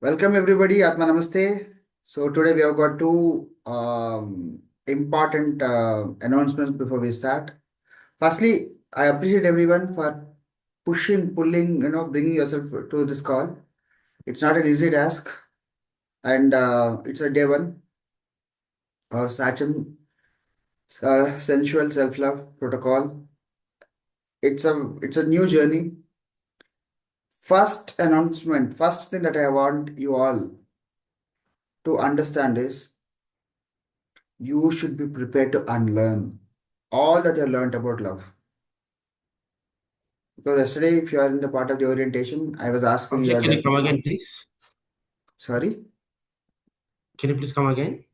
Welcome everybody, Atma Namaste. So today we have got two important announcements before we start. Firstly, I appreciate everyone for pushing, pulling, bringing yourself to this call. It's not an easy task, and it's a day one of Sachin Sensual Self-Love Protocol. It's a new journey. First announcement, first thing that I want you all to understand is you should be prepared to unlearn all that you learned about love. Because yesterday, if you are in the part of the orientation, I was asking Abhishek, your can you come definition. again, please? Sorry. Can you please come again?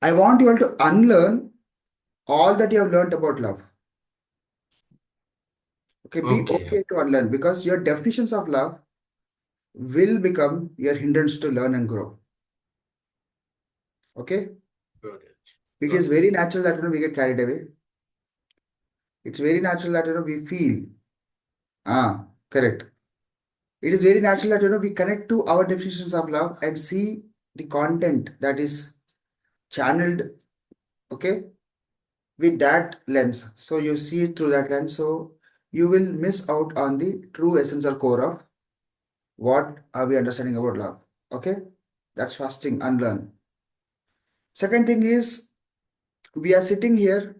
I want you all to unlearn all that you have learned about love. Okay, be Okay. okay to unlearn because your definitions of love will become your hindrance to learn and grow. Okay, Got it. it is Got it. very natural that we get carried away. It's very natural that we feel correct. It is very natural that we connect to our definitions of love and see the content that is channeled, okay, with that lens. So you see it through that lens. So you will miss out on the true essence or core of what are we understanding about love. Okay, that's first thing, unlearn. Second thing is we are sitting here.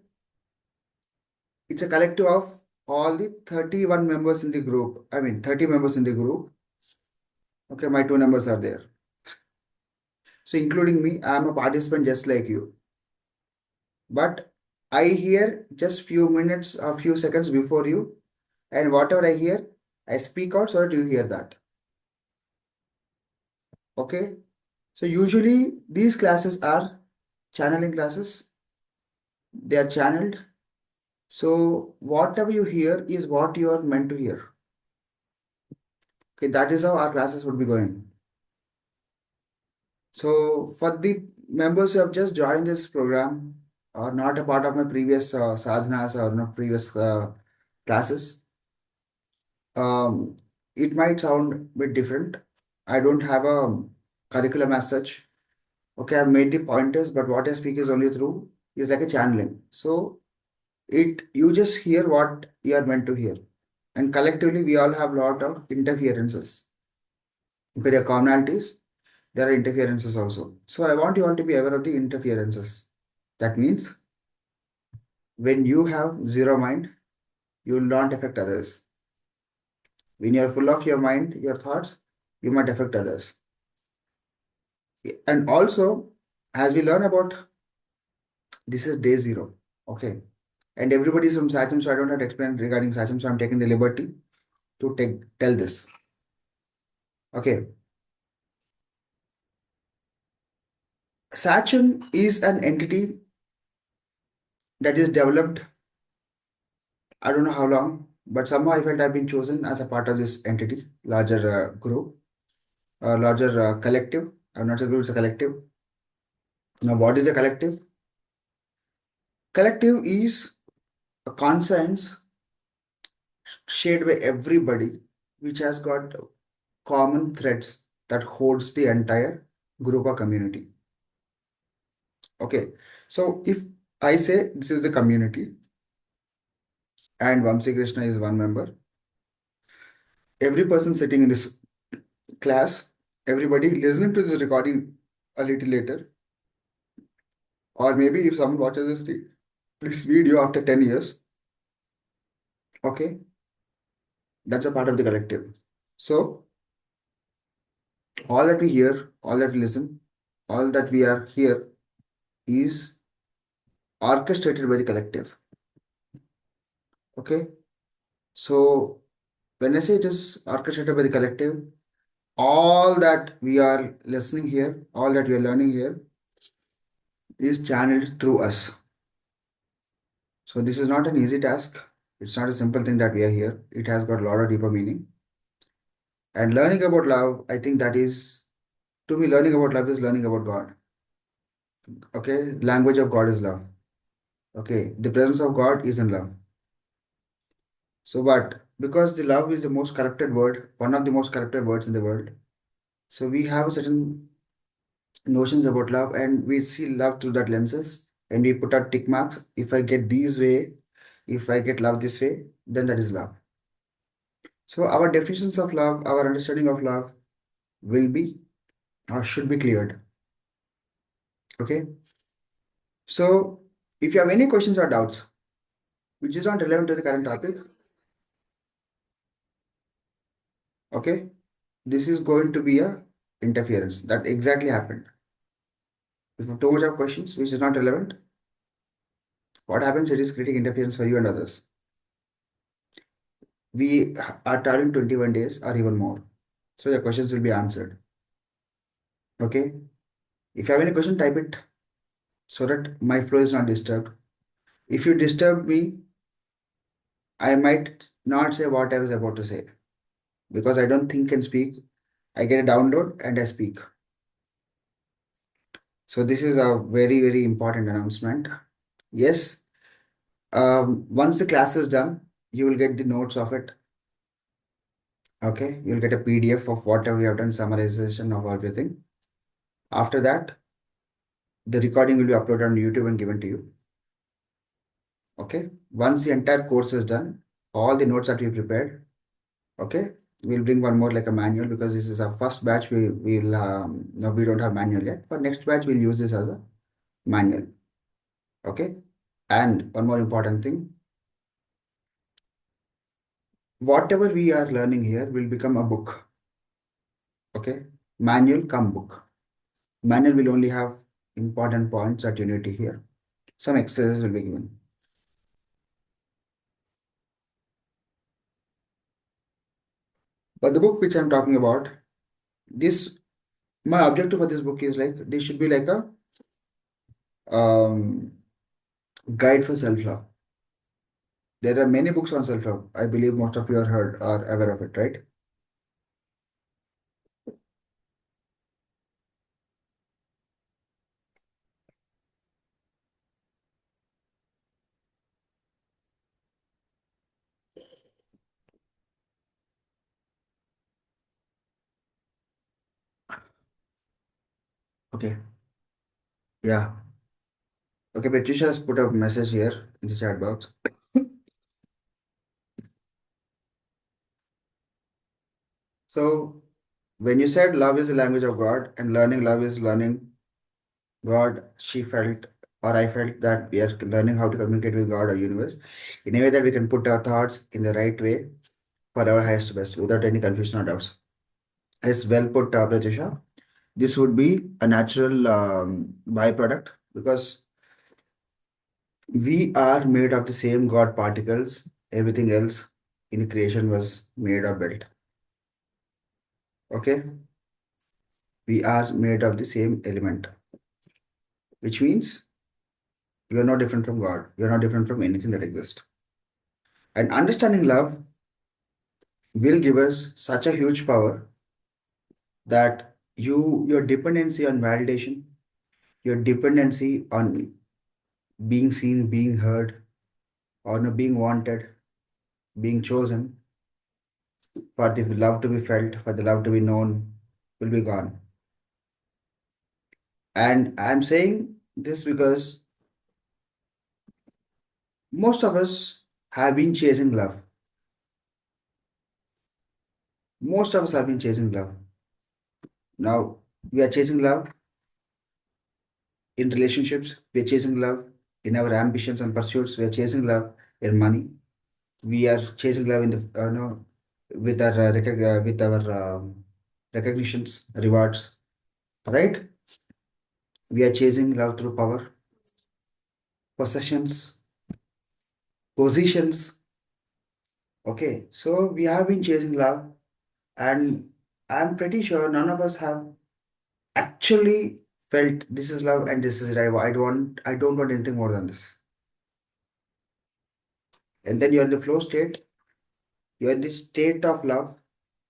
It's a collective of all the 31 members in the group. I mean, 30 members in the group. Okay, my two numbers are there. So including me, I am a participant just like you. But I hear just few minutes or few seconds before you, and whatever I hear, I speak out so that you hear that. Okay. So usually these classes are channeling classes. They are channeled. So whatever you hear is what you are meant to hear. Okay, that is how our classes would be going. So for the members who have just joined this program or not a part of my previous sadhanas or not previous classes, um, it might sound a bit different. I don't have a curriculum as such. Okay, I've made the pointers, but what I speak is only through is like a channeling. So it you just hear what you are meant to hear. And collectively we all have lot of interferences. Okay, there are commonalities, there are interferences also. So I want you all to be aware of the interferences. That means when you have zero mind, you will not affect others. When you are full of your mind, your thoughts, you might affect others. And also, as we learn about this is day zero. Okay. And everybody is from Sachin, so I don't have to explain regarding Sachin, so I'm taking the liberty to tell this. Okay. Sachin is an entity that is developed, I don't know how long, but somehow I felt I've been chosen as a part of this entity, larger group, larger collective. I'm not sure group, it's a collective. Now, what is a collective? Collective is a conscience shared by everybody, which has got common threads that holds the entire group or community. Okay, so if I say this is the community and Vamsi Krishna is one member, every person sitting in this class, everybody listening to this recording a little later, or maybe if someone watches this video after 10 years, okay, that's a part of the collective. So all that we hear, all that we listen, all that we are here is orchestrated by the collective. Okay, so when I say it is orchestrated by the collective, all that we are listening here, all that we are learning here is channeled through us. So this is not an easy task. It's not a simple thing that we are here. It has got a lot of deeper meaning. And learning about love, I think that is, to me, learning about love is learning about God. Okay, language of God is love. Okay, the presence of God is in love. So, but because the love is the most corrupted word, one of the most corrupted words in the world, So we have certain notions about love, and we see love through that lenses, and we put our tick marks. If I get these way, if I get love this way, then that is love. So our definitions of love, our understanding of love will be or should be cleared. Okay. So if you have any questions or doubts, which is not relevant to the current topic, okay, this is going to be a interference. That exactly happened. If you have too much of questions which is not relevant, what happens? It is creating interference for you and others. We are targeting 21 days or even more. So your questions will be answered. Okay. If you have any question, type it so that my flow is not disturbed. If you disturb me, I might not say what I was about to say because I don't think and speak. I get a download and I speak. So this is a very, very important announcement. Yes, once the class is done, you will get the notes of it. Okay, you'll get a PDF of whatever we have done, summarization of everything. After that, the recording will be uploaded on YouTube and given to you. Okay, once the entire course is done, all the notes that we prepared. Okay, we'll bring one more like a manual because this is our first batch. We'll no, we don't have manual yet. For next batch, we'll use this as a manual. Okay, and one more important thing, whatever we are learning here will become a book. Okay, manual come book. Manual will only have important points that you need to hear. Some exercises will be given. But the book which I'm talking about, this my objective for this book is like this should be like a um, guide for self-love. There are many books on self-love. I believe most of you are heard are aware of it, right? Okay. Yeah. Okay, Patricia has put a message here in the chat box. So when you said love is the language of God and learning love is learning God, she felt or I felt that we are learning how to communicate with God or universe in a way that we can put our thoughts in the right way for our highest best without any confusion or doubts. As well put, Pratyusha. This would be a natural byproduct because we are made of the same God particles. Everything else in creation was made or built. Okay? We are made of the same element, which means you are not different from God. You are not different from anything that exists. And understanding love will give us such a huge power that your dependency on validation, your dependency on being seen, being heard, or no, being wanted, being chosen, for the love to be felt, for the love to be known, will be gone. And I'm saying this because most of us have been chasing love. Most of us have been chasing love. Now we are chasing love in relationships, we are chasing love in our ambitions and pursuits, we are chasing love in money, we are chasing love in the no, with our with our recognitions, rewards, right? We are chasing love through power, possessions, positions. Okay, so we have been chasing love, and I'm pretty sure none of us have actually felt this is love and this is right. I don't want anything more than this. And then you're in the flow state, you're in the state of love,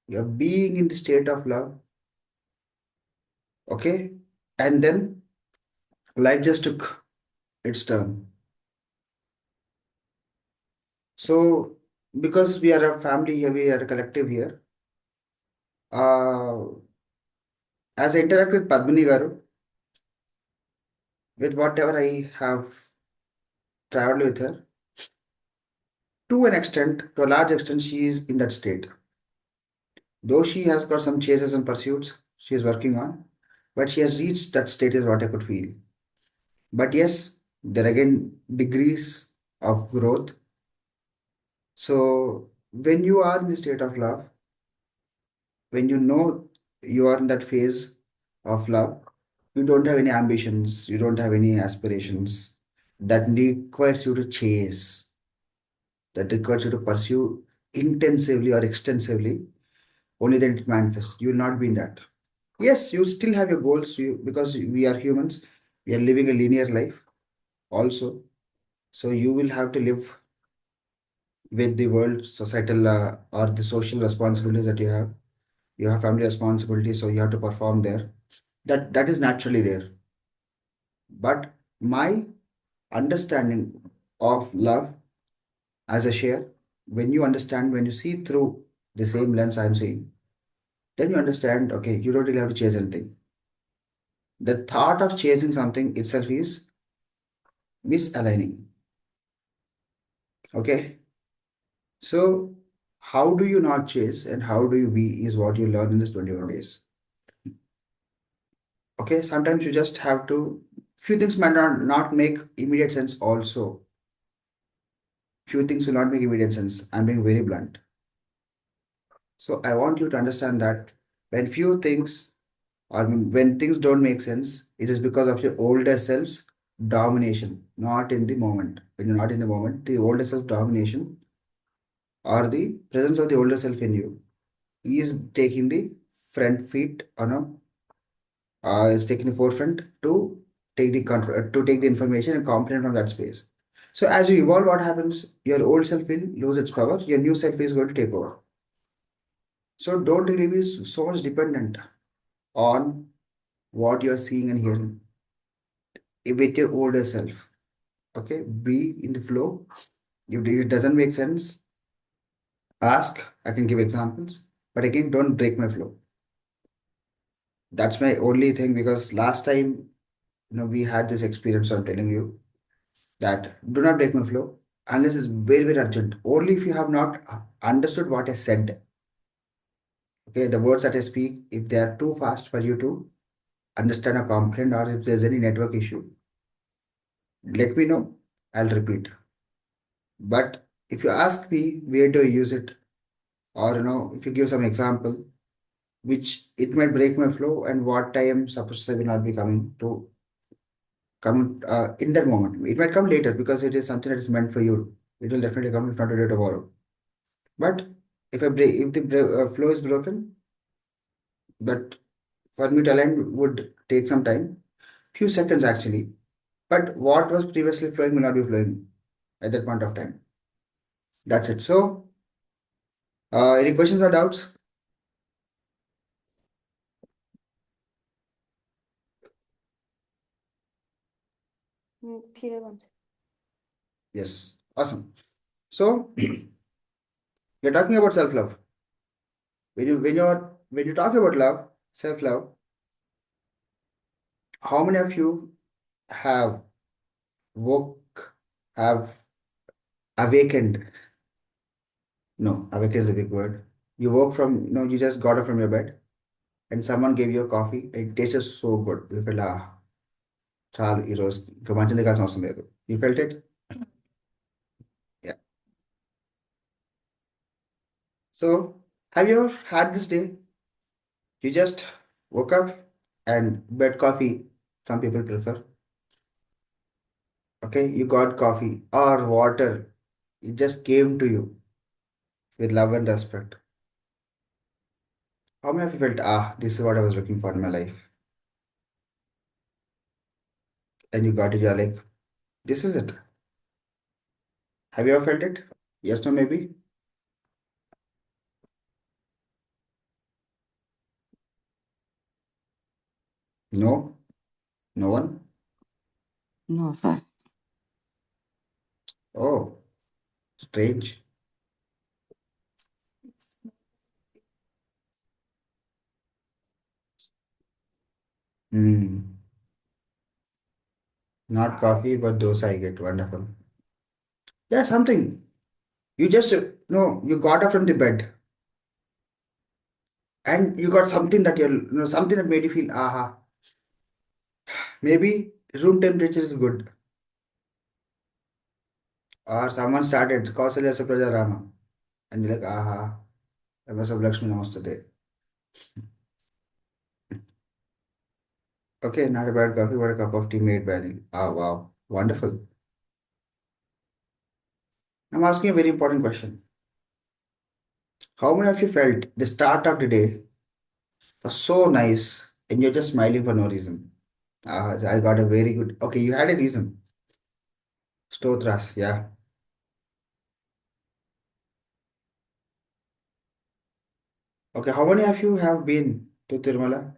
you're being in the state of love, okay? And then life just took its turn. So because we are a family here, we are a collective here, uh, As I interact with Padmini Garu, with whatever I have traveled with her, to an extent, to a large extent, she is in that state. Though she has got some chases and pursuits she is working on, but she has reached that state is what I could feel. But yes, there are again degrees of growth. So when you are in the state of love, when you know you are in that phase of love, you don't have any ambitions, you don't have any aspirations that requires you to chase, that requires you to pursue intensively or extensively, only then it manifests. You will not be in that. Yes, you still have your goals because we are humans, we are living a linear life also. So you will have to live with the world, societal or the social responsibilities that you have. You have family responsibilities, so you have to perform there. That is naturally there. But my understanding of love as a share, when you understand, when you see through the same lens I'm seeing, then you understand, okay, you don't really have to chase anything. The thought of chasing something itself is misaligning. Okay. So how do you not chase and how do you be is what you learn in this 21 days. Okay. Sometimes you just have to, few things might not make immediate sense also. Few things will not make immediate sense. I'm being very blunt. So I want you to understand that when few things or when things don't make sense, it is because of your older self's domination, not in the moment. When you're not in the moment, the older self domination or the presence of the older self in you is taking the front feet or no, is taking the forefront to take the control, to take the information and comprehend from that space. So as you evolve, what happens? Your old self will lose its power. Your new self is going to take over. So don't really be so much dependent on what you're seeing and hearing with your older self. Okay, be in the flow. If it doesn't make sense, ask. I can give examples, but again, don't break my flow. That's my only thing because last time, we had this experience. So I'm telling you that do not break my flow unless it's very, very urgent. Only if you have not understood what I said. Okay, the words that I speak, if they are too fast for you to understand or comprehend, or if there's any network issue, let me know. I'll repeat. But if you ask me where do I use it, or if you give some example, which it might break my flow and what I am supposed to say will not be coming to come in that moment. It might come later because it is something that is meant for you. It will definitely come if not today, tomorrow. But if the flow is broken, that for me to align would take some time, few seconds actually. But what was previously flowing will not be flowing at that point of time. That's it. So, any questions or doubts? Clear one. Yes. Awesome. So, we're talking about self-love. When you talk about love, self-love, how many of you have woke, have awakened? No, awaken is a big word. You woke from, you just got up from your bed and someone gave you a coffee. It tasted so good. You felt, చాలు ఈరోజు ఇంకా మంచిది కావాల్సిన అవసరం లేదు. You felt it? Yeah. So, have you ever had this day? You just woke up and bed coffee, some people prefer. Okay, you got coffee or water. It just came to you with love and respect. How many of you felt, this is what I was looking for in my life? And you got it, you're like, this is it. Have you ever felt it? Yes, no, maybe? No? No one? No, sir. Oh, strange. Hmm. Not coffee, but dosa I get. Wonderful. Yeah, something. You just, no, you got up from the bed and you got something that something that made you feel, aha, maybe room temperature is good. Or someone started Kausalya Supraja Rama. And you're like, aha, Namaste Lakshmi Namaste. Okay, not a bad coffee, but a cup of tea made by me. Ah, wow. Wonderful. I'm asking a very important question. How many of you felt the start of the day was so nice and you're just smiling for no reason? Ah, I got a very good. Okay, you had a reason. Stotras, yeah. Okay, how many of you have been to Tirumala?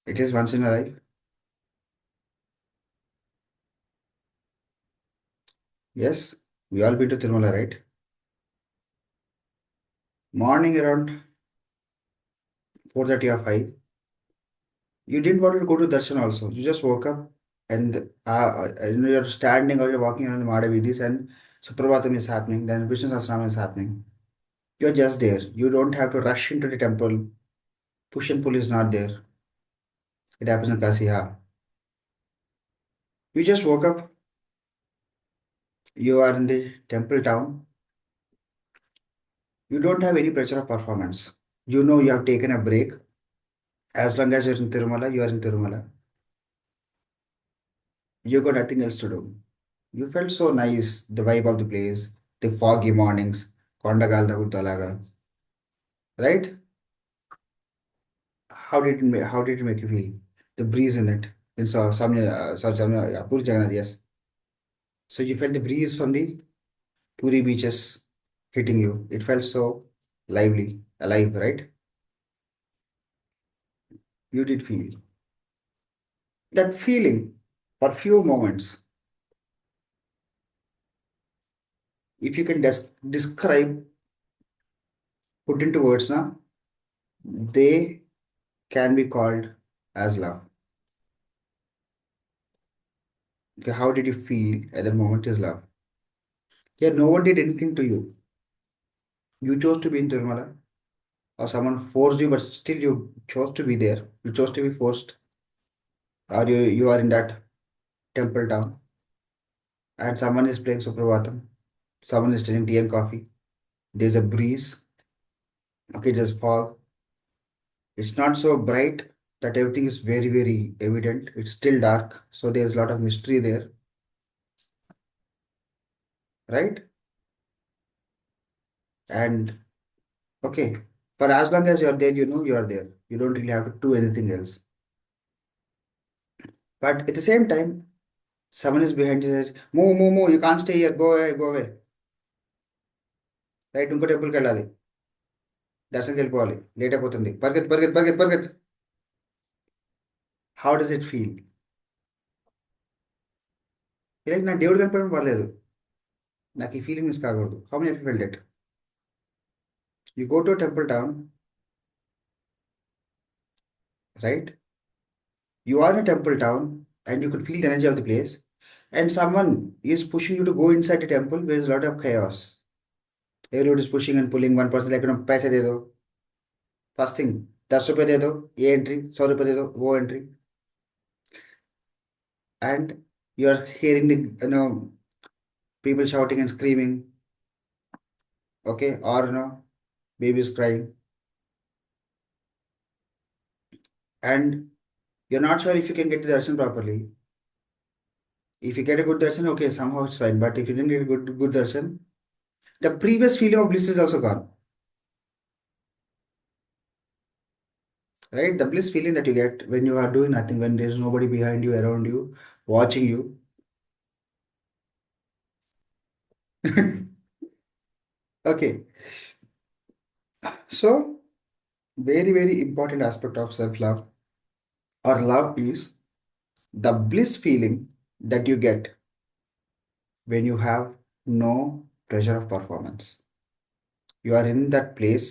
It is once in a life. Yes, we all been to Tirumala, right? Morning around 4:30 or 5. You didn't want to go to darshan also. You just woke up and you're standing or you're walking around the Madavidis and Suprabhatam is happening, then Vishnu Sahasranam is happening. You're just there. You don't have to rush into the temple. Push and pull is not there. It happens in Kasi, yeah. You just woke up. You are in the temple town. You don't have any pressure of performance. You know you have taken a break. As long as you're in Tirumala, you are in Tirumala. You got nothing else to do. You felt so nice, the vibe of the place, the foggy mornings, Kondagal Talaga, right? How did it make you feel? The breeze in it. In Puri Jagannath, yes. So you felt the breeze from the Puri beaches hitting you. It felt so lively, alive, right? You did feel that feeling for few moments. If you can describe, put into words now, they can be called as love. Okay, how did you feel at the moment is love? Yeah, no one did anything to you. You chose to be in Tirumala, or someone forced you, but still you chose to be there. You chose to be forced, or you are in that temple town, and someone is playing Supravatam, someone is taking tea and coffee. There's a breeze. Okay, there's fog. It's not so bright that everything is very, very evident. It's still dark, so there's a lot of mystery there, right? And okay, for as long as you're there, you know you're there. You don't really have to do anything else. But at the same time, someone is behind you says, move, move, move, you can't stay here, go away, go away. Right ఇంకో టెంపుల్కి వెళ్ళాలి దర్శనంకి వెళ్ళిపోవాలి late అయిపోతుంది పరిగెత్ పరిగెత్ పరిగెత్ పరిగెత్ how does it feel like నాకు దేవుడు కనపడడం పర్లేదు నాకు ఈ ఫీలింగ్ మిస్ కాకూడదు how many felt it you go to temple town right you are in a temple town and you can feel the energy of the place, and someone is pushing you to go inside the temple where there's a lot of chaos. Everyone is pushing and pulling one person like, paisa de do. First thing, 10 रुपए दे दो, ये entry, 100 रुपए दे दो, वो entry. And you are hearing the, people shouting and screaming, okay, or, babies crying. And you're not sure if you can get the darshan properly. If you get a good darshan, okay, somehow it's fine. But if you didn't get a good darshan, the previous feeling of bliss is also gone. Right? The bliss feeling that you get when you are doing nothing, when there's nobody behind you, around you, watching you. Okay. So, very, very important aspect of self-love or love is the bliss feeling that you get when you have no pressure of performance. You are in that place,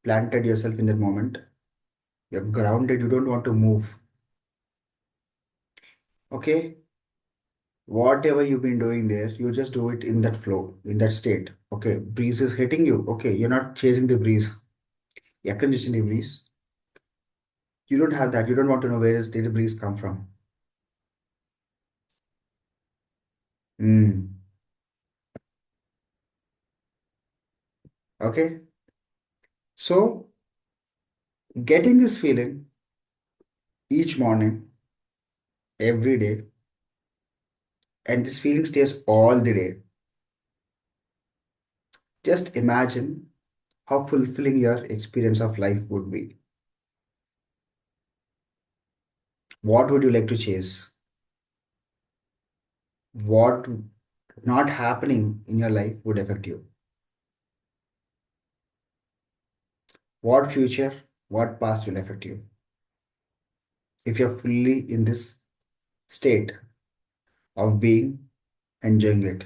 planted yourself in that moment. You're grounded, you don't want to move. Okay? Whatever you've been doing there, you just do it in that flow, in that state. Okay, breeze is hitting you. Okay, you're not chasing the breeze. Air conditioning breeze. You don't have that. You don't want to know did the breeze come from. Hmm. Okay. So getting this feeling each morning, every day, and this feeling stays all the day. Just imagine how fulfilling your experience of life would be. What would you like to chase? What not happening in your life would affect you? What future, what past will affect you? If you're fully in this state of being, enjoying it.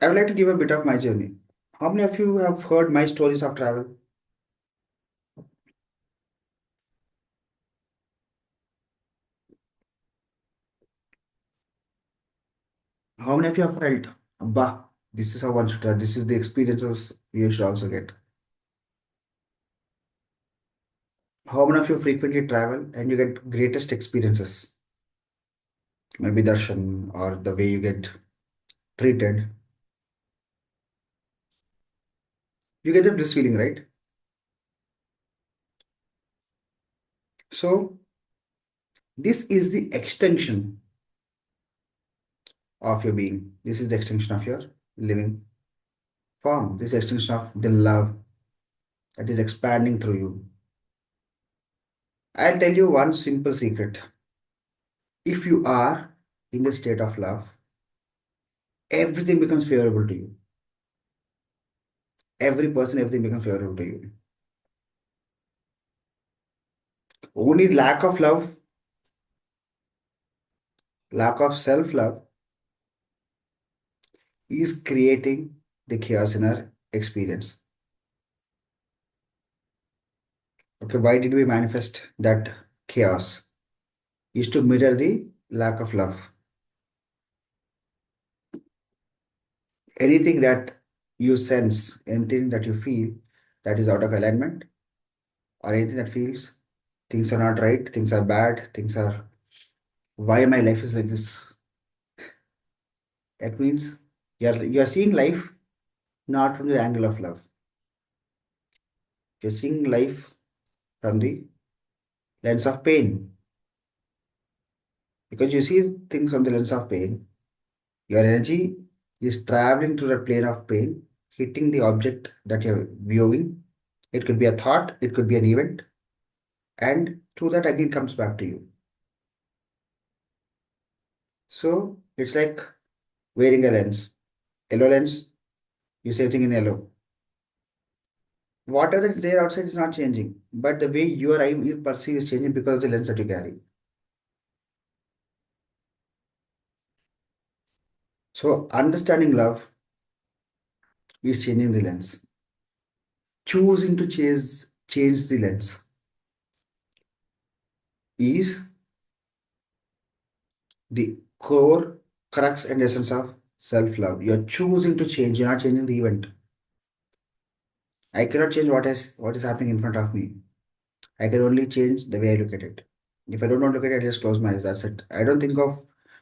I would like to give a bit of my journey. How many of you have heard my stories of travel? How many of you have felt, bah, this is how one should travel, this is the experiences you should also get? How many of you frequently travel and you get greatest experiences? Maybe darshan or the way you get treated. You get the bliss feeling, right? So, this is the extension of your being. This is the extension of your living form. This is extension of the love that is expanding through you. I'll tell you one simple secret. If you are in the state of love, everything becomes favorable to you. Every person, everything becomes favorable to you. Only lack of love, lack of self love is creating the chaos in our experience. Okay, why did we manifest that chaos? Is to mirror the lack of love. Anything that you sense, anything that you feel that is out of alignment, or anything that feels things are not right, things are bad, things are why my life is like this. That means you're seeing life not from the angle of love. You're seeing life from the lens of pain. Because you see things from the lens of pain, your energy is traveling through the plane of pain, hitting the object that you're viewing. It could be a thought, it could be an event, and through that again comes back to you. So it's like wearing a lens. Yellow lens, you see everything in yellow. Whatever is there outside is not changing, but the way your eye you perceive is changing because of the lens that you carry. So understanding love is changing the lens. Choosing to change the lens is the core crux and essence of self-love. You're choosing to change, you're not changing the event. I cannot change what is happening in front of me. I can only change the way I look at it. If I don't want to look at it, I just close my eyes. That's it. I don't think of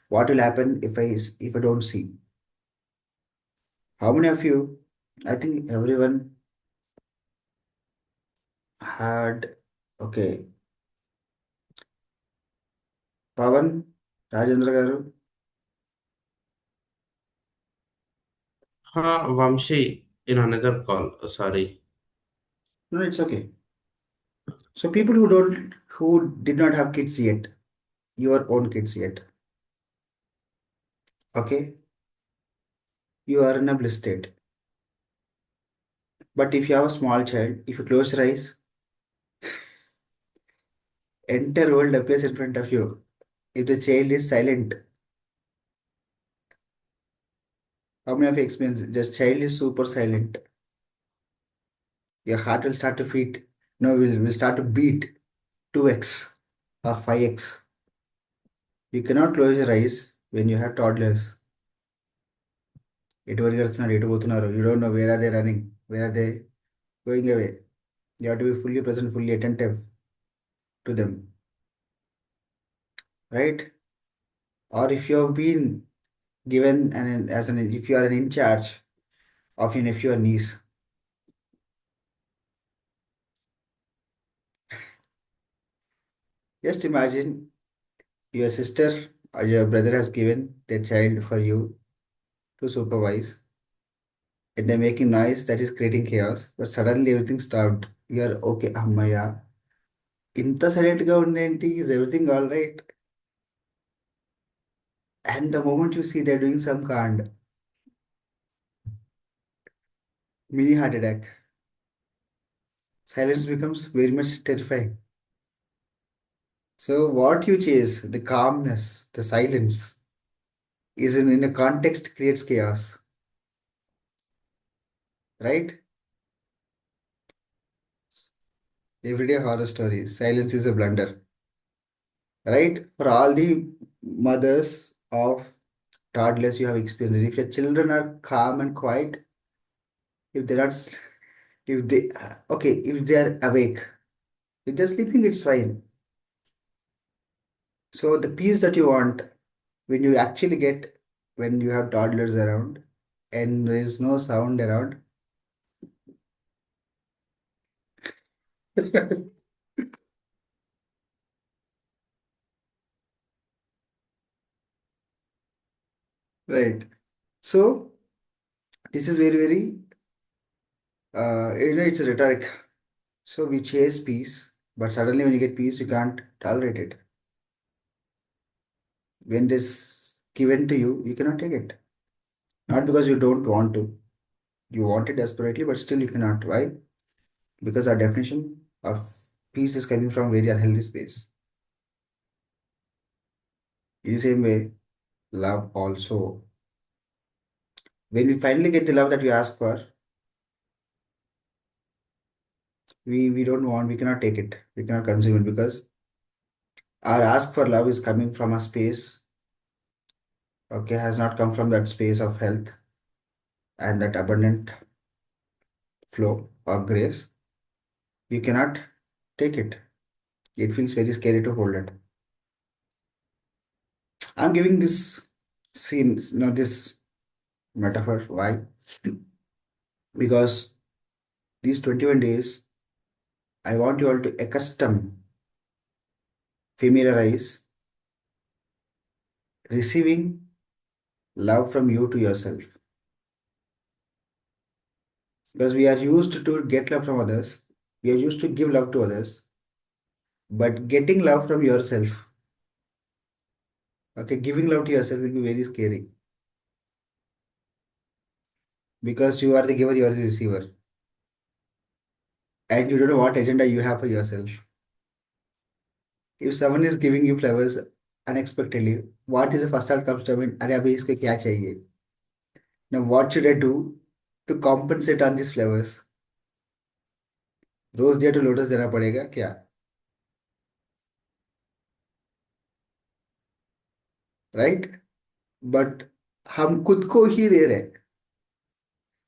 what will happen if I don't see. How many of you? I think everyone had okay. Pavan, Rajendra Garu. Vamshi in another call. Sorry. No, it's okay. So people who did not have kids yet, your own kids yet. Okay, you are in a bliss state. But if you have a small child, if you close your eyes, entire world appears in front of you. If the child is silent, How many of you experience just child is super silent? Your heart will start to beat. No, will start to beat 2x or 5x. You cannot close your eyes when you have toddlers. ఎటువంటి వెళ్తున్నారు ఎటు పోతున్నారు you don't know where are they running, where are they going away. You have to be fully present, fully attentive to them, right? Or if you have been given an if you are an in charge of your nephew or niece, just imagine your sister or your brother has given their child for you to supervise, and they're making noise that is creating chaos, but suddenly everything stopped. You are okay, అమ్మయ్య ఇంత silent గా ఉండేంటి, is everything all right? And the moment you see they're doing some kind mini heart attack, silence becomes very much terrifying. So what you chase, the calmness, the silence, is in a context creates chaos, right? Everyday horror stories. Silence is a blunder, right? For all the mothers of toddlers you have experienced, if your children are calm and quiet, if they're not, if they, okay, if they are awake, if they're sleeping, it's fine. So the peace that you want when you actually get when you have toddlers around and there is no sound around. Right. So this is very, very, it's a rhetoric. So we chase peace, but suddenly when you get peace, you can't tolerate it. When this given to you, you cannot take it. Not because you don't want to. You want it desperately, but still you cannot. Why? Because our definition of peace is coming from very unhealthy space. In the same way, love also. When we finally get the love that we ask for, we don't want, we cannot take it, we cannot consume it because our ask for love is coming from a space, okay, has not come from that space of health and that abundant flow or grace. You cannot take it. It feels very scary to hold it. I'm giving this scene, this metaphor. Why? Because these 21 days, I want you all to familiarize receiving love from you to yourself. Because we are used to get love from others, we are used to give love to others, but getting love from yourself, okay, giving love to yourself will be very scary because you are the giver, you are the receiver, and you don't know what agenda you have for yourself. If someone is giving you flowers unexpectedly, what is the first thought comes to mind? अरे अभी इसके क्या चाहिए? Now what should I do to compensate on these flowers? रोज दिया तो lotus देना पड़ेगा क्या? Right? But हम खुद को ही दे रहे हैं.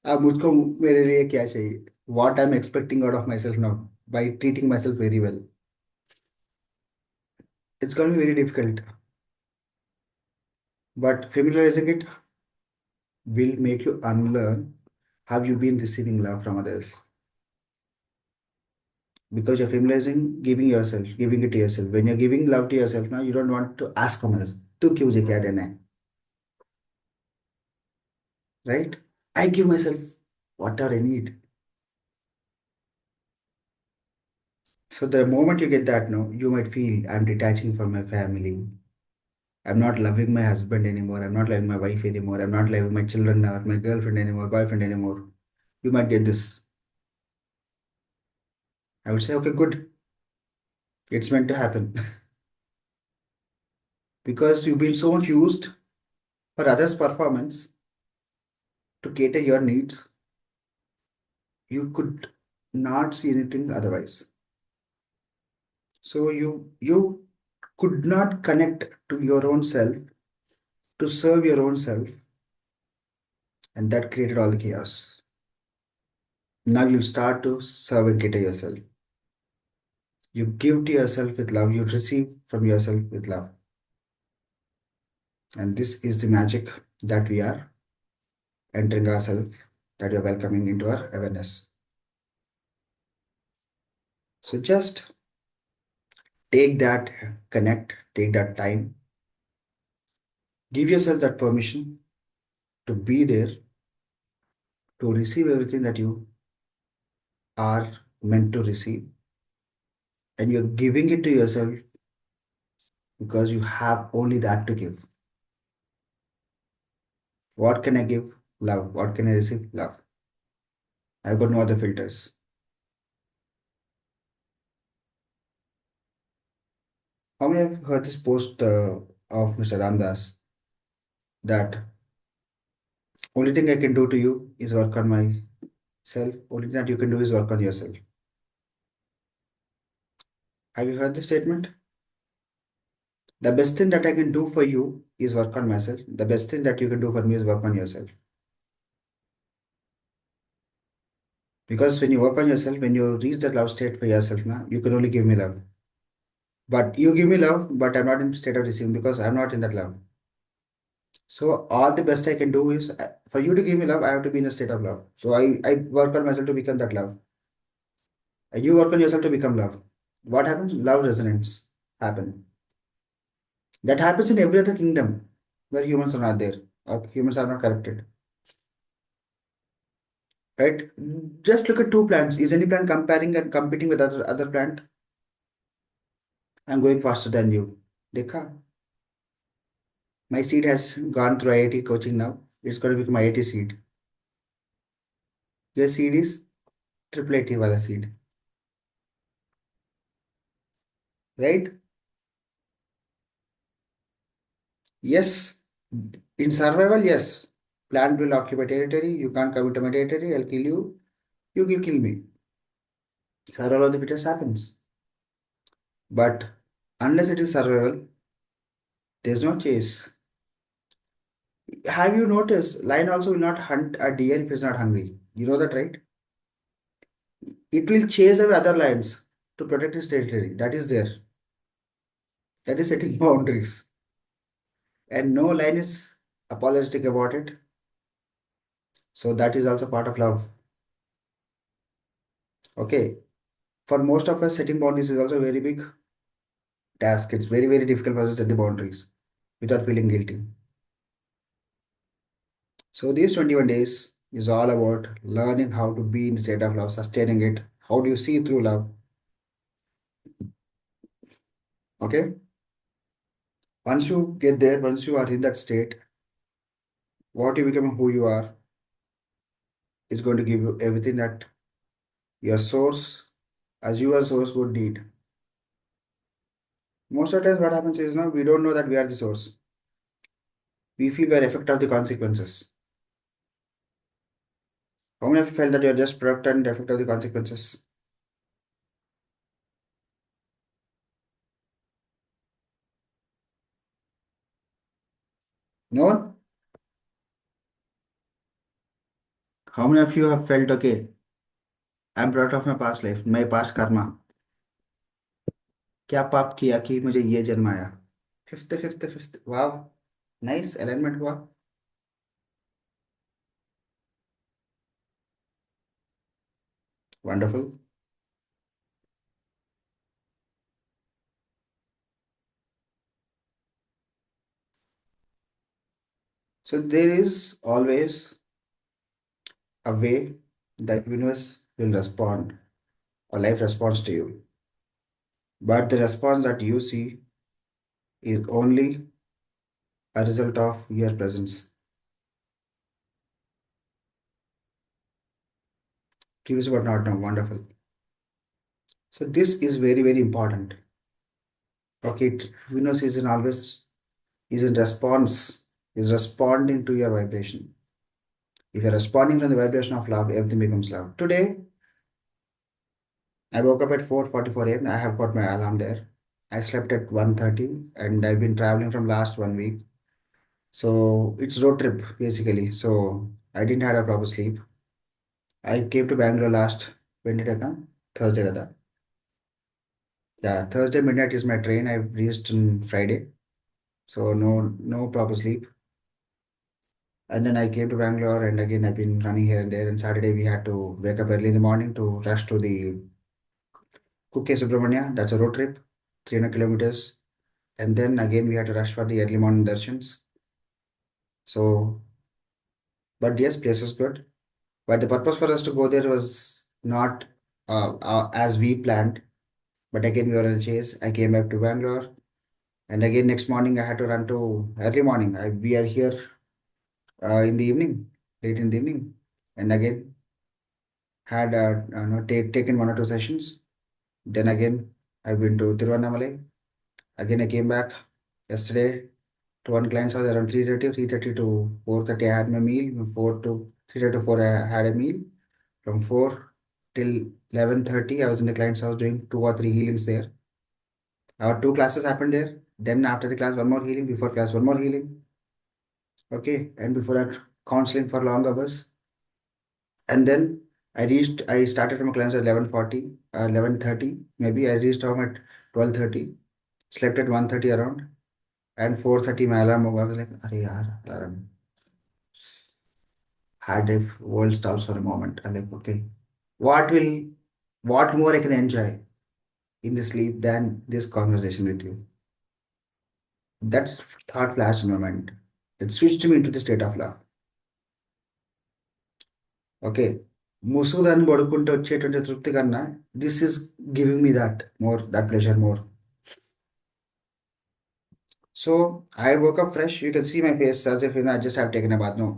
अब मुझको मेरे लिए क्या चाहिए? What I'm expecting out of myself now by treating myself very well. It's going to be very difficult, but familiarizing it will make you unlearn how you've been receiving love from others. Because you're familiarizing giving it to yourself. When you're giving love to yourself now, you don't want to ask from others. तू क्यों मुझे क्या देना है? Right? I give myself whatever I need. So the moment you get that now, you might feel I'm detaching from my family. I'm not loving my husband anymore. I'm not loving my wife anymore. I'm not loving my children or my girlfriend anymore, boyfriend anymore. You might get this. I would say, okay, good. It's meant to happen. Because you've been so much used for others' performance to cater your needs, you could not see anything otherwise. So you could not connect to your own self to serve your own self, and that created all the chaos. Now you'll start to serve and cater yourself. You give to yourself with love, you receive from yourself with love. And this is the magic that we are entering ourselves, that we are welcoming into our awareness. So just take that connect, take that time, give yourself that permission to be there, to receive everything that you are meant to receive. And you're giving it to yourself because you have only that to give. What can I give? Love. What can I receive? Love. I've got no other filters. How many have heard this post of Mr. Ramdas that only thing I can do to you is work on myself. Only thing that you can do is work on yourself. Have you heard this statement? The best thing that I can do for you is work on myself. The best thing that you can do for me is work on yourself. Because when you work on yourself, when you reach that love state for yourself, now you can only give me love. But you give me love, but I'm not in state of receiving because I'm not in that love. So all the best I can do is for you to give me love, I have to be in a state of love. So I work on myself to become that love. And you work on yourself to become love. What happens? Love resonance happen. That happens in every other kingdom where humans are not there or humans are not corrupted. Right? Just look at two plants. Is any plant comparing and competing with other plant? I'm going faster than you. Dekha. My seed has gone through IIT coaching now. It's going to become IIT seed. Your seed is triple AT wala seed. Right? Yes. In survival, yes. Plant will occupy territory. You can't come into my territory. I'll kill you. You will kill me. Survival of the fittest happens. But unless it is survival, there's no chase. Have you noticed? Lion also will not hunt a deer if it's not hungry. You know that, right? It will chase away other lions to protect its territory. That is there. That is setting boundaries. And no lion is apologetic about it. So that is also part of love. Okay. For most of us, setting boundaries is also a very big task. It's very, very difficult for us to set the boundaries without feeling guilty. So these 21 days is all about learning how to be in the state of love, sustaining it. How do you see through love? Okay. Once you get there, once you are in that state, what you become, who you are, is going to give you everything that your source, as your source, would need. Most of the times, what happens is now we don't know that we are the source. We feel we are effect of the consequences. How many of you felt that you are just product and effect of the consequences? No one? How many of you have felt okay? I'm product of my past life, my past karma. क्या पाप किया कि मुझे ये जन्म आया? Fifth fifth fifth वाह, nice alignment हुआ. Wonderful. So there is always a way that universe will respond or life responds to you. But the response that you see is only a result of your presence. Curious but not now. Wonderful. So this is very, very important. Okay, universe is in always is in response, is responding to your vibration. If you're responding from the vibration of love, everything becomes love. Today, I woke up at 4:44 a.m. I have got my alarm there. I slept at 1:30 and I've been traveling from last 1 week. So it's road trip basically. So I didn't have a proper sleep. I came to Bangalore last, when did I come? Thursday kada. Yeah, Thursday midnight is my train. I reached on Friday. So no proper sleep. And then I came to Bangalore and again I've been running here and there. And Saturday we had to wake up early in the morning to rush to the Kukke Subramania. That's a road trip, 300 kilometers. And then again we had to rush for the early morning darshans. So, but yes, place was good. But the purpose for us to go there was not as we planned. But again we were in a chase. I came back to Bangalore. And again next morning I had to run to early morning. We are here in the evening, late in the evening. And again had taken 1 or 2 sessions. Then again, I've been to Tiruvannamalai. Again, I came back yesterday to one client's house around 3:30, 3:30 to 4:30. I had my meal. From 4 to 3:30 to 4, I had a meal. From 4 till 11:30, I was in the client's house doing 2 or 3 healings there. Our 2 classes happened there. Then after the class, one more healing. Before class, one more healing. Okay. And before that, counseling for long hours. And then I started from a class at 11:40, 11:30. Maybe I reached home at 12:30, slept at 1:30 around, and 4:30 my alarm. I was like, Arey yaar, alarm. Had if world stops for a moment. I'm like, okay, what will, what more I can enjoy in the sleep than this conversation with you? That thought flashed in my mind. It switched me into the state of love. Okay ముసుగుదాన్ని పడుకుంటే వచ్చేటువంటి తృప్తి కన్నా this is giving me that pleasure more. So I woke up fresh. You can see my face as if I just have taken a bath. No.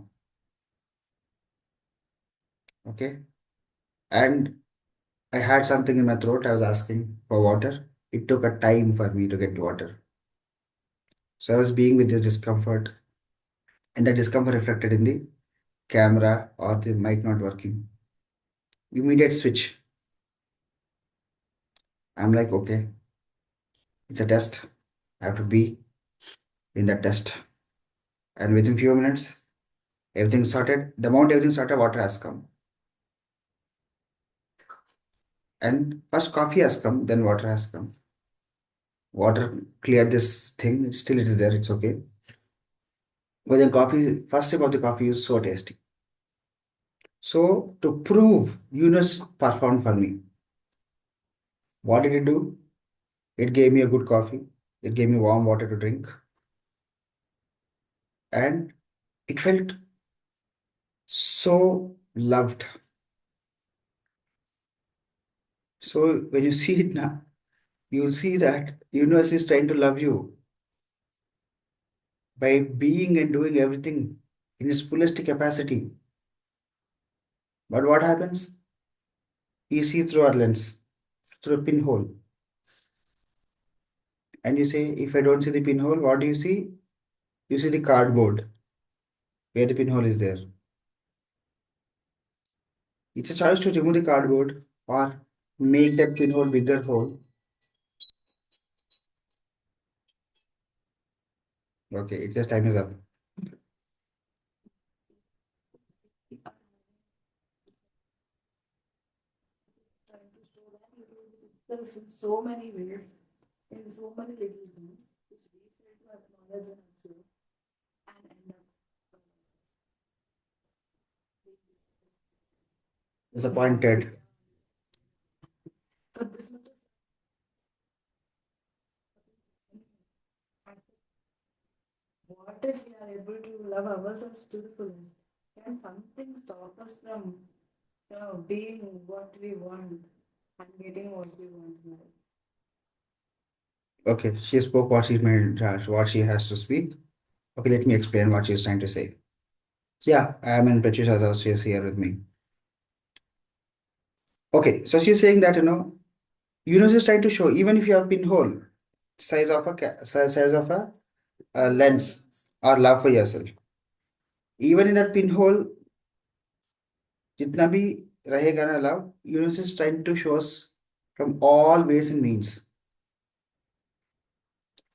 Okay. And I had something in my throat. I was asking for water. It took a time for me to get water. So I was being with this discomfort, and the discomfort reflected in the camera or the mic not working. Immediate switch. I'm like, okay, it's a test. I have to be in that test. And within few minutes, everything sorted. The moment everything sorted, water has come. And first coffee has come, then water has come. Water cleared this thing. Still it is there. It's okay. But then coffee, first sip of the coffee is so tasty. So to prove Eunice performed for me, what did it do? It gave me a good coffee. It gave me warm water to drink. And it felt so loved. So when you see it now, you will see that universe is trying to love you by being and doing everything in its fullest capacity. But what happens? You see through our lens, through a pinhole. And you say, if I don't see the pinhole, what do you see? You see the cardboard where the pinhole is there. It's a choice to remove the cardboard or make that pinhole bigger hole. Okay, it's just time is up. Itself in so many ways, in so many little things, which we fail to acknowledge and observe, and end up being Disappointed. but this much of what if we are able to love ourselves to the fullest? Can something stop us from, being what we want and getting what we want in life? Okay, she spoke what she made, what she has to speak. Okay, let me explain what she's trying to say. Yeah, I am in Patricia's house. She is here with me. Okay, so she's saying that, universe is trying to show, even if you have pinhole, size of a lens or love for yourself, even in that pinhole, जितना भी रहेगा ना love, universe is trying to show us from all ways and means.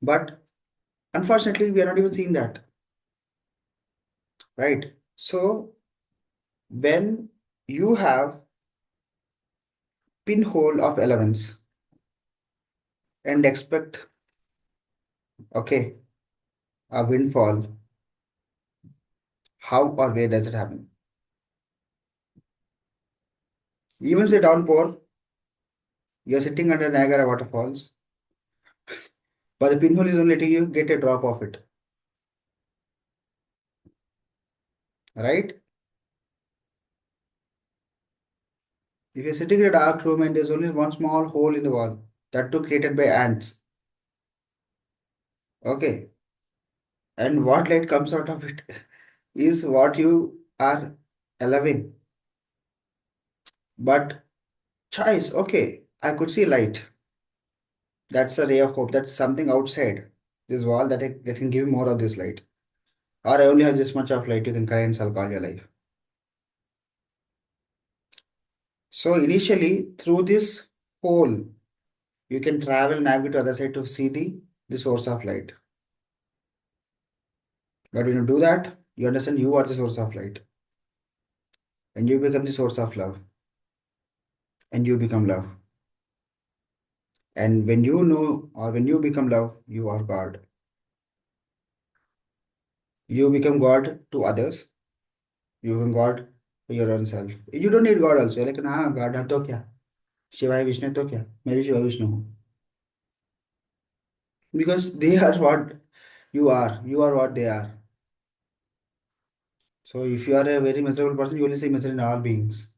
But unfortunately, we are not even seeing that, right? So when you have pinhole of elements and expect, okay, a windfall, how or where does it happen? Even if the downpour, you're sitting under Niagara waterfalls, but the pinhole is only letting you get a drop of it, right? If you're sitting in a dark room and there's only one small hole in the wall, that too created by ants, okay, and what light comes out of it is what you are allowing. But choice, okay, I could see light. That's a ray of hope. That's something outside this wall that can give more of this light. Or I only have this much of light, you can cry and sulk all your life. So initially, through this hole, you can travel, navigate to other side to see the source of light. But when you do that, you understand you are the source of light. And you become the source of love. And you become love. And when you know or when you become love, you are God. You become God to others. You become God to your own self. You don't need God also. Like, हाँ God है तो क्या? शिवाय विष्णु तो क्या? मैं भी शिवाय विष्णु हूँ. Because they are what you are. You are what they are. So if you are a very miserable person, you only see misery in all beings.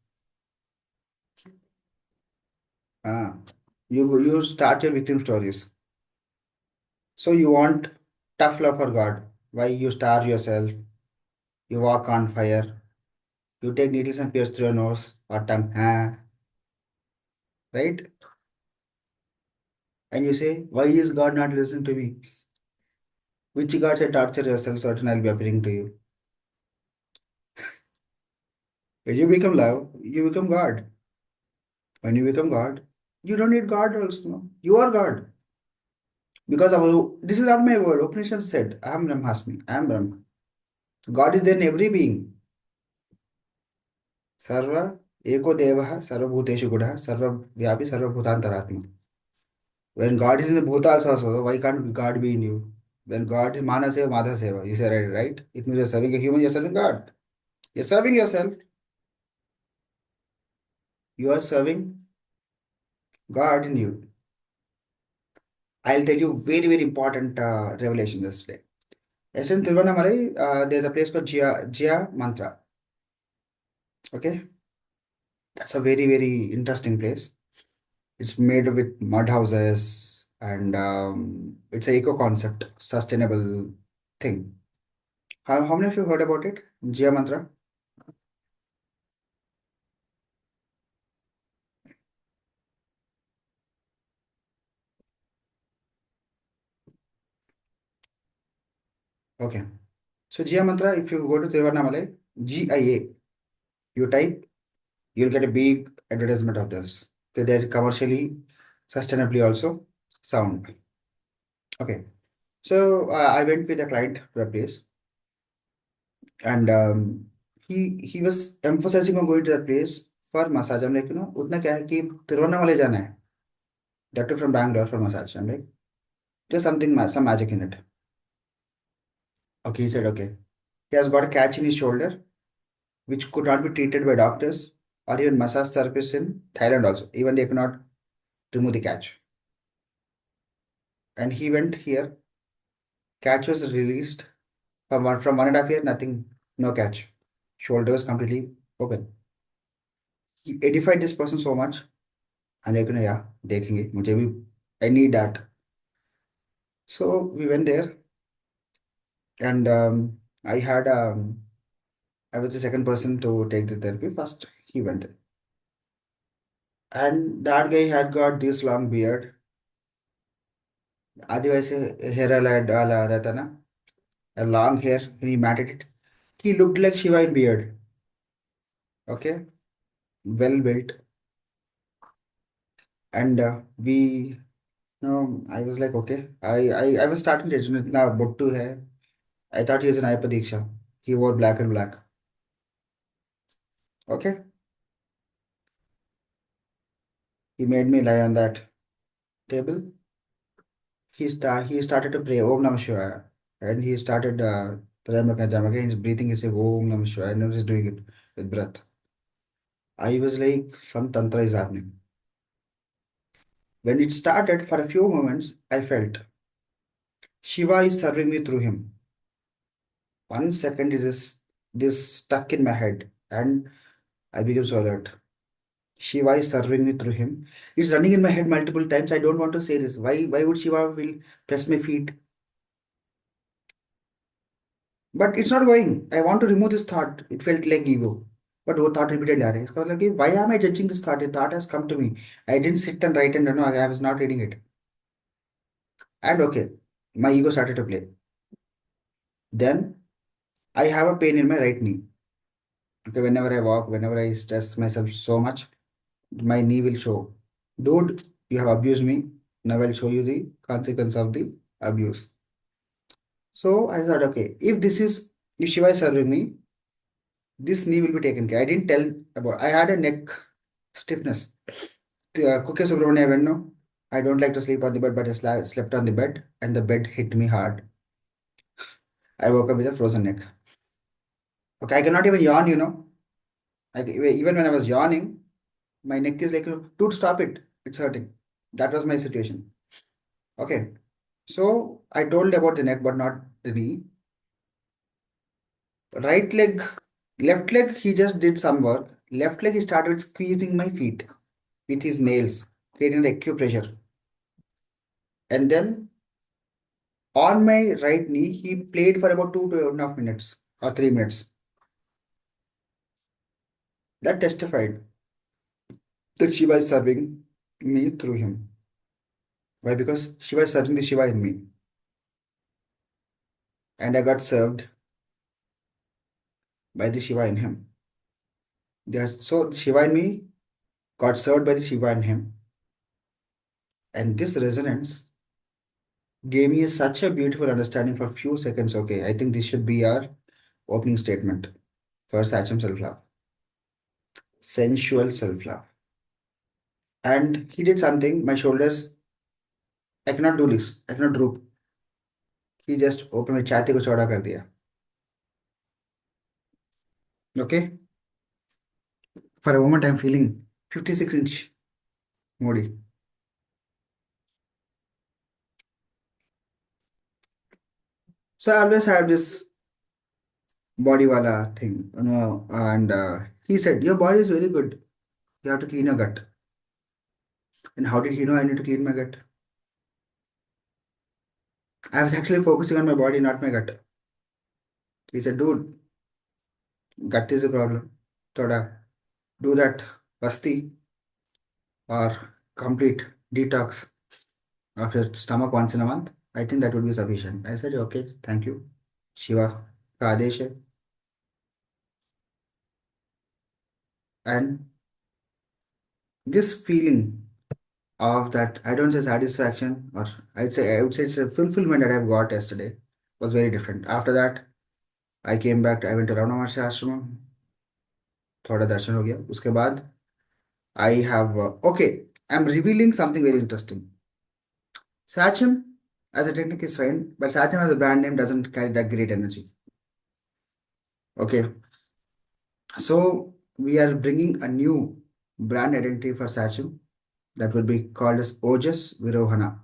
Ah, you start your victim stories. So you want tough love for God. Why you starve yourself? You walk on fire. You take needles and pierce through your nose or tongue. Ah, right? And you say, why is God not listening to me? Which God said torture yourself, certain I'll be appearing to you. When you become love, you become God. When you become God, you don't need God also. No? You are God. Because this is not my word. Upanishad said, I am Brahmasmi. I am Brahma. God is there in every being. Sarva eko devah sarvabhuteshu gudha sarvavyapi sarvabhutantaratma. When God is in the bhutas also, why can't God be in you? When God is mana seva, madha seva. You say right? It means you're serving a human, you're serving God. You're serving yourself. You are serving God in you. I'll tell you very, very important revelation this day. Yes, in Tiruvannamalai, there's a place called Jia Mantra. Okay, that's a very, very interesting place. It's made with mud houses and it's a eco concept, sustainable thing. How many of you heard about it? Jia Mantra? Okay. So Jia Mantra, if you go to Tiruvannamalai, GIA, you type, you'll get a big advertisement of this. They're commercially, sustainably also sound. Okay. So I went with a client to a place, and he was emphasizing on going to that place for massage. I'm like, उतना क्या है कि तिरुवन्नामलाई जाना है. That too from Bangalore for massage. I'm like, there's something, some magic in it. Okay, he said, okay. He has got a catch in his shoulder, which could not be treated by doctors or even massage therapists in Thailand also. Even they cannot remove the catch. And he went here. Catch was released from 1.5 years. Nothing, no catch. Shoulder was completely open. He edified this person so much. And like, yeah, देखेंगे मुझे भी I need that. So we went there, and I was the second person to take the therapy. First he went, and that guy had got this long beard. Adivasi hair वाला रहता ना, a long hair. He matted it. He looked like Shiva in beard. Okay, well built, and we no, I was like, okay. I was starting to assume इतना buttu hai. I thought he was an Ayapadiksha. He wore black and black. Okay. He made me lie on that table. He started to pray Om Namah Shivaya. And he started Prayamaka Jamaka. His breathing is saying Om Namah Shivaya. And he's doing it with breath. I was like, some tantra is happening. When it started, for a few moments, I felt Shiva is serving me through him. 1 second, it is this stuck in my head, and I became so alert. Shiva is serving me through him. It's running in my head multiple times. I don't want to say this. Why would Shiva will press my feet? But it's not going. I want to remove this thought. It felt like ego. But वो thought repeatedly आ रहा है. इसका मतलब कि why am I judging this thought? The thought has come to me. I didn't sit and write and no, I was not reading it. And okay, my ego started to play. Then I have a pain in my right knee. Okay, whenever I walk, whenever I stress myself so much, my knee will show. Dude, you have abused me. Now I'll show you the consequence of the abuse. So I thought, okay, if Shiva is serving me, this knee will be taken care. I didn't tell about. I had a neck stiffness. Kuke Subramania went no. I don't like to sleep on the bed, but I slept on the bed, and the bed hit me hard. I woke up with a frozen neck. Okay, I cannot even yawn. Like even when I was yawning, my neck is like, dude, stop it. It's hurting. That was my situation. Okay. So I told about the neck, but not the knee. Right leg, left leg, he just did some work. Left leg, he started squeezing my feet with his nails, creating acupressure. And then on my right knee, he played for about 2.5 minutes or 3 minutes. That testified that Shiva is serving me through him. Why? Because Shiva is serving the Shiva in me. And I got served by the Shiva in him. So Shiva in me got served by the Shiva in him. And this resonance gave me such a beautiful understanding for a few seconds. Okay, I think this should be our opening statement for Sachem self-love. Sensual self-love. And he did something, my shoulders, I cannot do this. I cannot droop. He just opened my छाती को चौड़ा कर दिया. Okay? For a moment, I'm feeling 56-inch Modi. So I always have this body wala thing, and he said, your body is very good. You have to clean your gut. And how did he know I need to clean my gut? I was actually focusing on my body, not my gut. He said, dude, gut is a problem. Thoda, do that pasti or complete detox of your stomach once in a month. I think that would be sufficient. I said, okay, thank you. Shiva का आदेश है. And this feeling of that, I don't say satisfaction, or I would say it's a fulfillment that I've got yesterday was very different. After that, I came back, I went to Ravana Maharshi Ashram, थोड़ा दर्शन हो गया. उसके बाद I have, okay, I'm revealing something very interesting. Sachem as a technique is fine, but Sachem as a brand name doesn't carry that great energy. Okay, so we are bringing a new brand identity for Sachem that will be called as Ojas Virohana.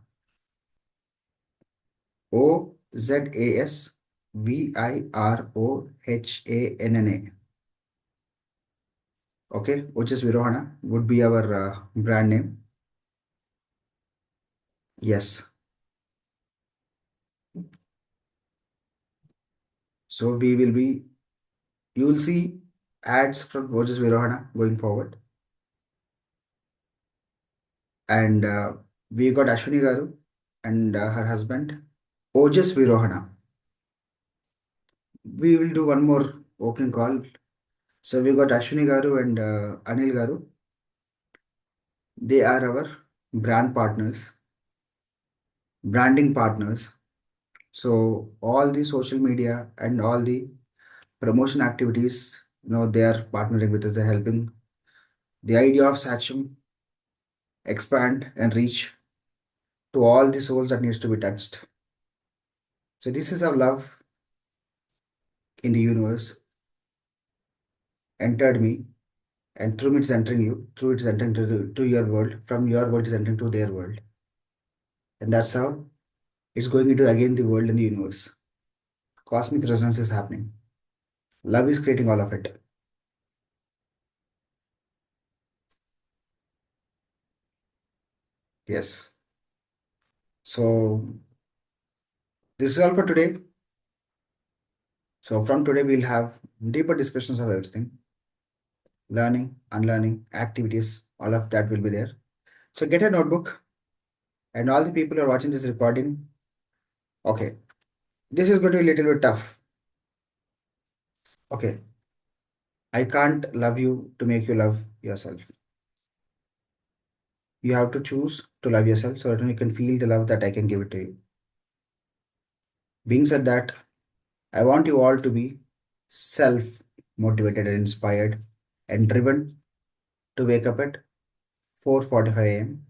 Ozasvirohanna. Okay, Ojas Virohana would be our brand name. Yes. So you will see ads from Ojas Virohana going forward. And we got Ashwini Garu and her husband, Ojas Virohana. We will do one more opening call. So we got Ashwini Garu and Anil Garu. They are our brand partners, branding partners. So all the social media and all the promotion activities, they are partnering with us. They're helping the idea of Sachem expand and reach to all the souls that needs to be touched. So this is how love in the universe entered me, and through it's entering you, through it's entering to your world, from your world is entering to their world, and that's how it's going into again the world and the universe. Cosmic resonance is happening. Love is creating all of it. Yes. So this is all for today. So from today we'll have deeper discussions of everything, learning, unlearning, activities, all of that will be there. So get a notebook, and all the people who are watching this recording. Okay, this is going to be a little bit tough. Okay, I can't love you to make you love yourself. You have to choose to love yourself so that you can feel the love that I can give it to you. Being said that, I want you all to be self motivated and inspired and driven to wake up at 4:45 a.m.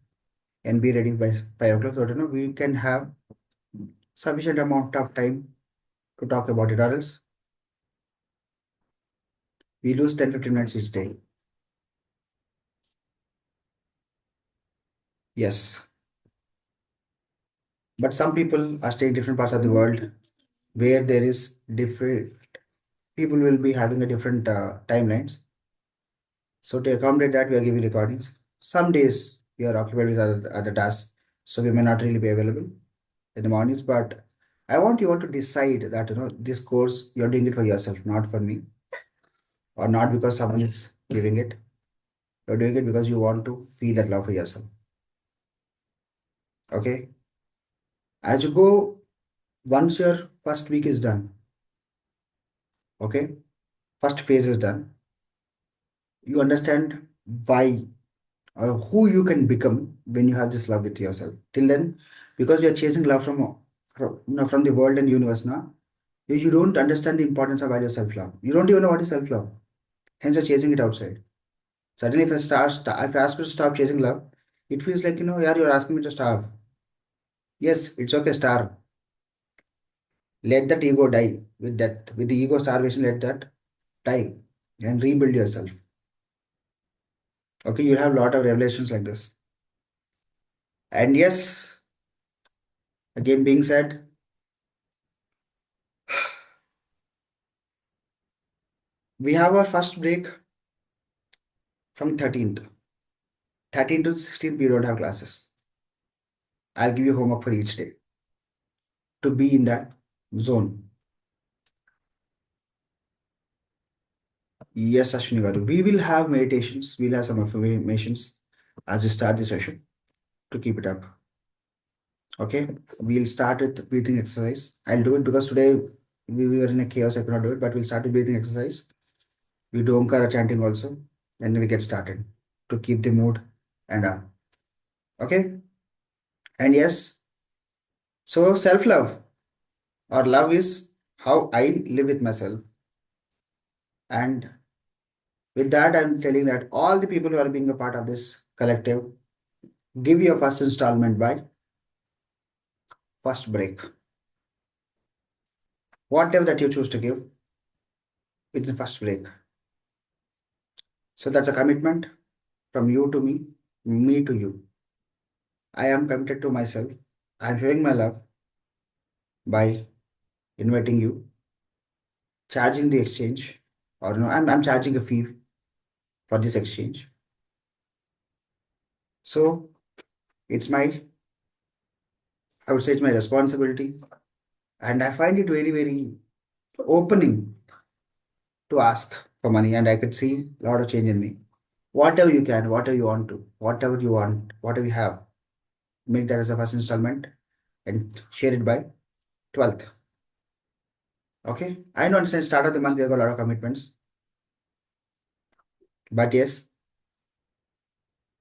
and be ready by 5 o'clock so that we can have sufficient amount of time to talk about it, or else we lose 10-15 minutes each day. Yes. But some people are staying in different parts of the world where there is different people will be having a different timelines. So to accommodate that, we are giving recordings. Some days we are occupied with other tasks, so we may not really be available in the mornings. But I want you all to decide that this course you're doing it for yourself, not for me, or not because someone is giving it. You're doing it because you want to feel that love for yourself. Okay. As you go, once your first week is done, okay, first phase is done, you understand why or who you can become when you have this love with yourself. Till then, because you're chasing love from the world and universe now, you don't understand the importance of value self-love. You don't even know what is self-love. Hence, you're chasing it outside. Suddenly, if I ask you to stop chasing love, it feels like, yeah, you're asking me to starve. Yes, it's okay, starve. Let that ego die with death. With the ego starvation, let that die and rebuild yourself. Okay, you'll have a lot of revelations like this. And yes, again being said, we have our first break from 13th. 13th to 16th, we don't have classes. I'll give you homework for each day to be in that zone. Yes, Ashwini Garu. We will have meditations. We'll have some affirmations as we start the session to keep it up. Okay. We'll start with breathing exercise. I'll do it because today we were in a chaos. I could not do it, but we'll start with breathing exercise. We do Omkara chanting also, and then we get started to keep the mood and up. Okay. And yes, so self-love or love is how I live with myself. And with that, I'm telling that all the people who are being a part of this collective, give your first installment by first break. Whatever that you choose to give within first break. So that's a commitment from you to me to you. I am committed to myself. I'm showing my love by inviting you, charging the exchange, or no, I'm charging a fee for this exchange. So it's I would say it's my responsibility, and I find it very, very opening to ask for money, and I could see a lot of change in me. Whatever you can, whatever you want to, whatever you want, whatever you have, make that as a first installment and share it by 12th. Okay. I know understand start of the month we have got a lot of commitments. But yes,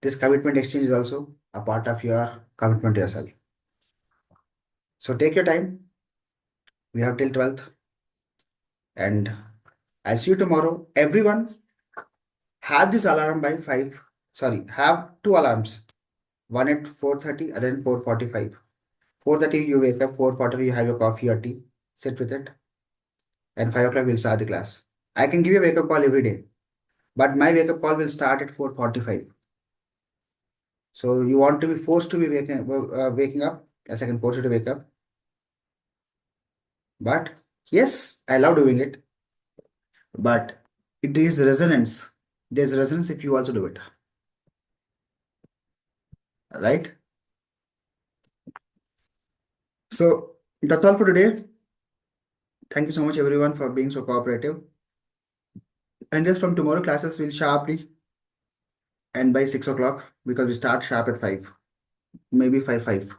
this commitment exchange is also a part of your commitment to yourself. So take your time. We have till 12th. And I'll see you tomorrow. Everyone have this alarm by 5. Sorry, have two alarms. One at 4:30, other at 4:45. 4:30 you wake up, 4:40 you have your coffee or tea, sit with it, and 5 o'clock we'll start the class. I can give you a wake up call every day, but my wake up call will start at 4:45. So you want to be forced to be waking up, as I can force you to wake up. But yes, I love doing it. But it is resonance. There's resonance if you also do it. Right? So that's all for today. Thank you so much everyone for being so cooperative. And just from tomorrow classes will sharply end by 6 o'clock because we start sharp at 5, maybe 5.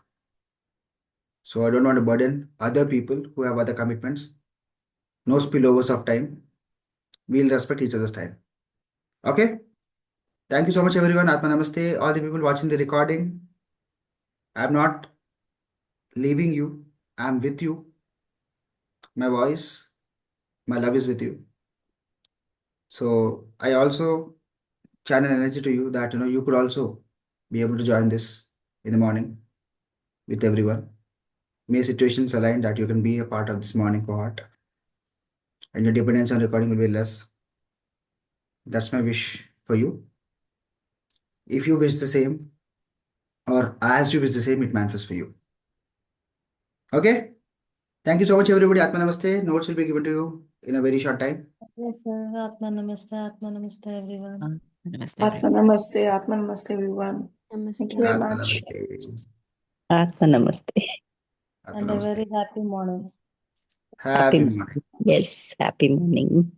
So I don't want to burden other people who have other commitments. No spillovers of time. We'll respect each other's time. Okay? Thank you so much everyone. Atma Namaste. All the people watching the recording. I'm not leaving you. I'm with you. My voice, my love is with you. So I also channel energy to you that you could also be able to join this in the morning with everyone. May situations align that you can be a part of this morning cohort and your dependence on recording will be less. That's my wish for you. If you wish the same, or as you wish the same, it manifests for you. Okay? Thank you so much, everybody. Atma Namaste. Notes will be given to you in a very short time. Yes, sir. Atma Namaste, everyone. Namaste, Atma everyone. Namaste, Atma Namaste, everyone. Thank you very Atma much. Namaste. Atma Namaste. Atma And a Namaste. very happy morning. Happy Happy morning. Yes, happy morning.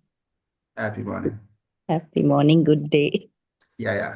Happy morning. Happy morning, good day. Yeah, yeah.